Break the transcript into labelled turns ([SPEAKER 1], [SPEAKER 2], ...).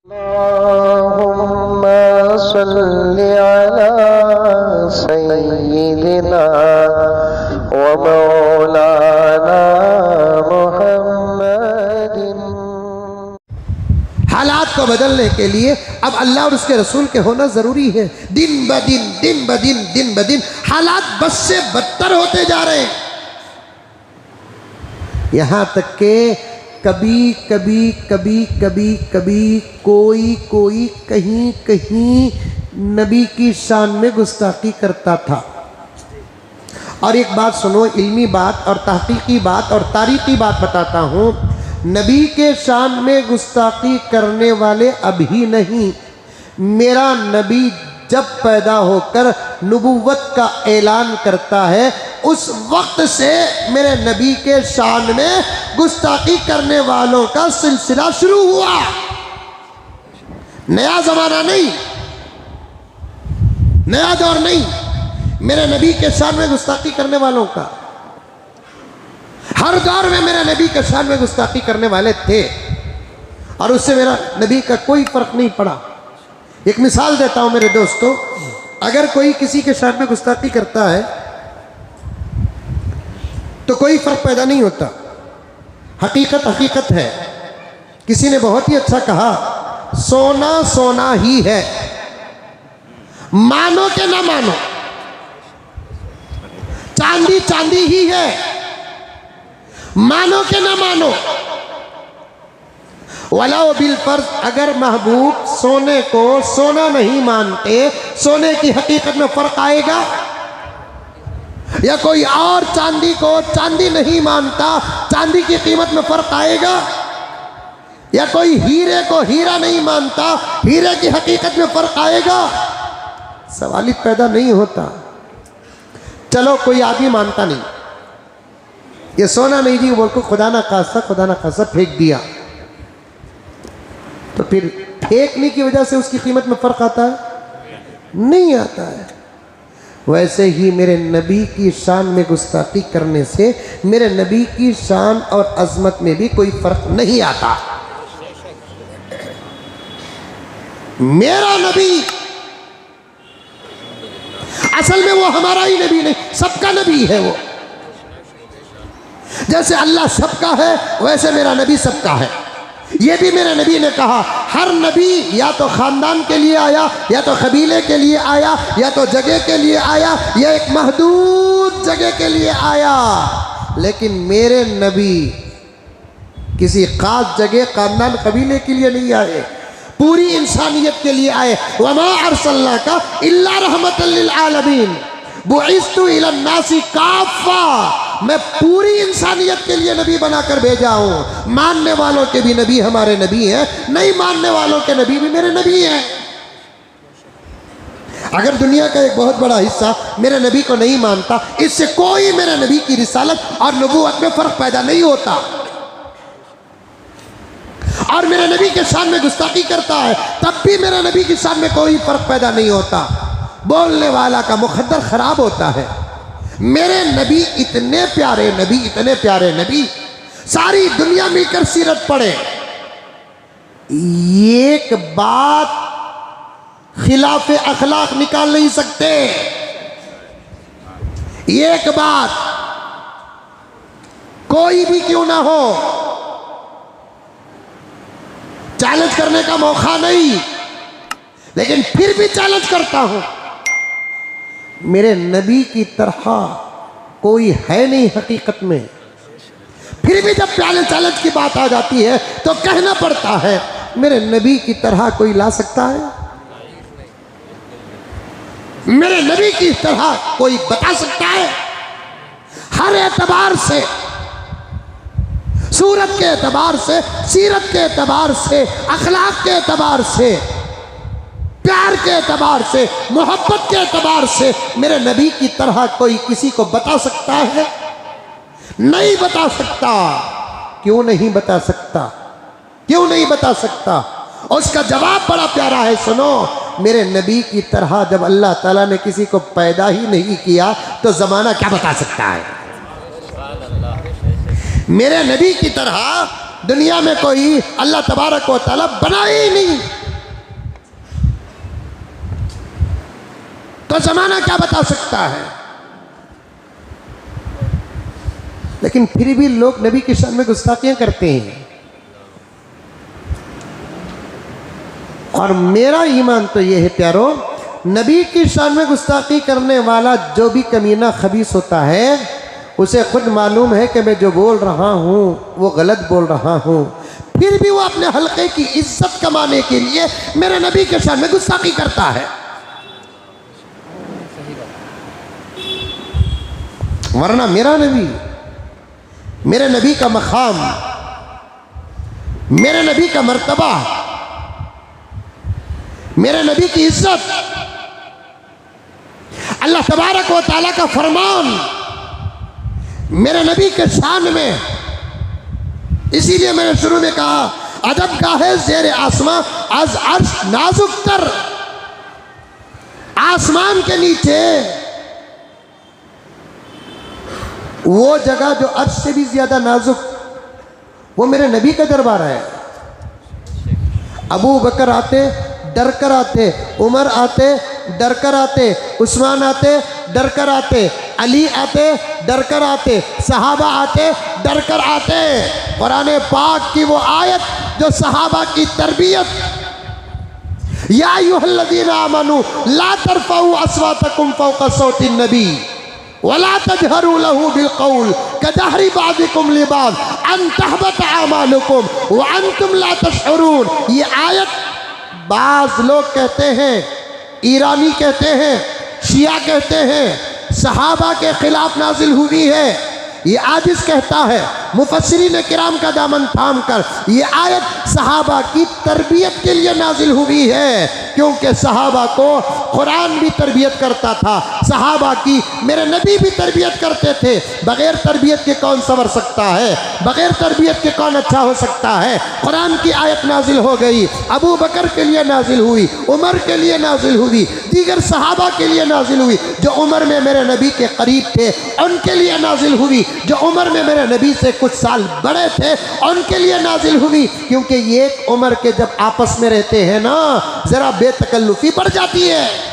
[SPEAKER 1] अल्लाहुम्मा सल्लि अला सय्यिदिना व मौलाना मुहम्मदिन।
[SPEAKER 2] हालात को बदलने के लिए अब अल्लाह और उसके रसूल के होना ज़रूरी है। दिन ब दिन हालात बस से बदतर होते जा रहे हैं। यहाँ तक के कभी कोई कहीं नबी की शान में गुस्ताखी करता था। और एक बात सुनो, इल्मी बात और तहकीकी बात और तारीखी बात बताता हूँ। नबी के शान में गुस्ताखी करने वाले अभी नहीं, मेरा नबी जब पैदा होकर नबुव्वत का ऐलान करता है उस वक्त से मेरे नबी के शान में गुस्ताखी करने वालों का सिलसिला शुरू हुआ। नया ज़माना नहीं, नया दौर नहीं, मेरे नबी के शान में गुस्ताखी करने वालों का। हर दौर में मेरे नबी के शान में गुस्ताखी करने वाले थे और उससे मेरा नबी का कोई फर्क नहीं पड़ा। एक मिसाल देता हूं मेरे दोस्तों, अगर कोई किसी के शान में गुस्ताखी करता है तो कोई फर्क पैदा नहीं होता। हकीकत है। किसी ने बहुत ही अच्छा कहा, सोना सोना ही है, मानो के ना मानो, चांदी चांदी ही है, मानो के ना मानो। वलाओ बिल फर्ज, अगर महबूब सोने को सोना नहीं मानते, सोने की हकीकत में फर्क आएगा? या कोई और चांदी को चांदी नहीं मानता, चांदी की कीमत में फर्क आएगा? या कोई हीरे को हीरा नहीं मानता, हीरे की हकीकत में फर्क आएगा? सवाल ही पैदा नहीं होता। चलो कोई आदमी मानता नहीं, ये सोना नहीं जी, बोल को खुदा ना खासा फेंक दिया, तो फिर फेंकने की वजह से उसकी कीमत में फर्क आता है? नहीं आता है। वैसे ही मेरे नबी की शान में गुस्ताखी करने से मेरे नबी की शान और अजमत में भी कोई फर्क नहीं आता। मेरा नबी असल में वो हमारा ही नबी नहीं, सबका नबी है वो। जैसे अल्लाह सबका है वैसे मेरा नबी सबका है। ये भी मेरे नबी ने कहा, हर नबी या तो ख़ानदान के लिए आया, या तो कबीले के लिए आया, या तो जगह के लिए आया, या एक महदूद जगह के लिए आया। लेकिन मेरे नबी किसी ख़ास जगह, ख़ानदान, कबीले के लिए नहीं आए, पूरी इंसानियत के लिए आए। वमा अर्सलनाका इल्ला रहमतल लिल आलमीन बुइस्तु इलन नासी काफ़ा, मैं पूरी इंसानियत के लिए नबी बनाकर भेजा हूँ। मानने वालों के भी नबी हमारे नबी हैं, नहीं मानने वालों के नबी भी मेरे नबी हैं। अगर दुनिया का एक बहुत बड़ा हिस्सा मेरे नबी को नहीं मानता, इससे कोई मेरे नबी की रिसालत और नबूवत में फ़र्क पैदा नहीं होता। और मेरे नबी के शान में गुस्ताखी करता है, तब भी मेरे नबी की शान में कोई फ़र्क पैदा नहीं होता। बोलने वाला का मुक़द्दर ख़राब होता है। मेरे नबी इतने प्यारे नबी, सारी दुनिया मिलकर सीरत पढ़े, एक बात खिलाफ अखलाक निकाल नहीं सकते। एक बात कोई भी क्यों ना हो, चैलेंज करने का मौका नहीं, लेकिन फिर भी चैलेंज करता हूं। मेरे नबी की तरह कोई है नहीं हकीकत में। फिर भी जब चैलेंज की बात आ जाती है तो कहना पड़ता है, मेरे नबी की तरह कोई ला सकता है? मेरे नबी की तरह कोई बता सकता है? हर एतबार से, सूरत के एतबार से, सीरत के एतबार से, अखलाक के एतबार से, प्यार के एतबार से, मोहब्बत के एतबार से मेरे नबी की तरह कोई किसी को बता सकता है? नहीं बता सकता। क्यों नहीं बता सकता? क्यों नहीं बता सकता? उसका जवाब बड़ा प्यारा है, सुनो। मेरे नबी की तरह जब अल्लाह ताला ने किसी को पैदा ही नहीं किया तो ज़माना क्या बता सकता है? मेरे नबी की तरह दुनिया में कोई अल्लाह तबारक व तआला बना ही नहीं, तो जमाना क्या बता सकता है। लेकिन फिर भी लोग नबी की शान में गुस्ताखियां करते हैं। और मेरा ईमान तो यह है प्यारो, नबी की शान में गुस्ताखी करने वाला जो भी कमीना खबीस होता है उसे खुद मालूम है कि मैं जो बोल रहा हूँ वो गलत बोल रहा हूँ, फिर भी वो अपने हल्के की इज्जत कमाने के लिए मेरे नबी के शान में गुस्ताखी करता है। वरना मेरा नबी, मेरे नबी का मकाम, मेरे नबी का मर्तबा, मेरे नबी की इज्जत, अल्लाह तबारक व तआला का फरमान मेरे नबी के शान में। इसीलिए मैंने शुरू में कहा अदब का है ज़ेर आसमां आज अर्श नाजुक तर, आसमान के नीचे वो जगह जो अर्श से भी ज्यादा नाजुक, वो मेरे नबी का दरबार है। अबू बकर आते डर कर आते, उमर आते डर कर आते, उस्मान आते डर कर आते, अली आते डर कर आते, सहाबा आते डर कर आते। कुरान पाक की वो आयत जो सहाबा की तरबियत, या अय्युहल्लज़ीना आमनू ला तरफ़ऊ अस्वातकुम फ़ौक़ सौति नबी वला तजहरू लहू बिलक़ौल कजहरी बाज़िकुम लिबाज़ अन तहबत अमालुकुम व अंतुम ला तशऊरून। ये आयत बाज़ लोग कहते हैं, ईरानी कहते हैं, शिया कहते हैं, सहाबा के खिलाफ नाजिल हुई है। ये आजिज़ कहता है मुफस्सिरीन किराम का दामन थाम कर, ये आयत सहाबा की तरबियत के लिए नाजिल हुई है, क्योंकि सहाबा को कुरान भी तरबियत करता था, सहाबा की मेरे नबी भी तरबियत करते थे। बग़ैर तरबियत के कौन संवर सकता है, बग़ैर तरबियत के कौन अच्छा हो सकता है। कुरान की आयत नाजिल हो गई, अबू बकर के लिए नाजिल हुई, उमर के लिए नाजिल हुई, दीगर सहाबा के लिए नाजिल हुई। जो उमर में मेरे नबी के करीब थे उनके लिए नाजिल हुई, जो उमर में मेरे नबी से कुछ साल बड़े थे उनके लिए नाजिल हुई। क्योंकि एक उम्र के जब आपस में रहते हैं ना, जरा बेतकल्लुफी बढ़ जाती है।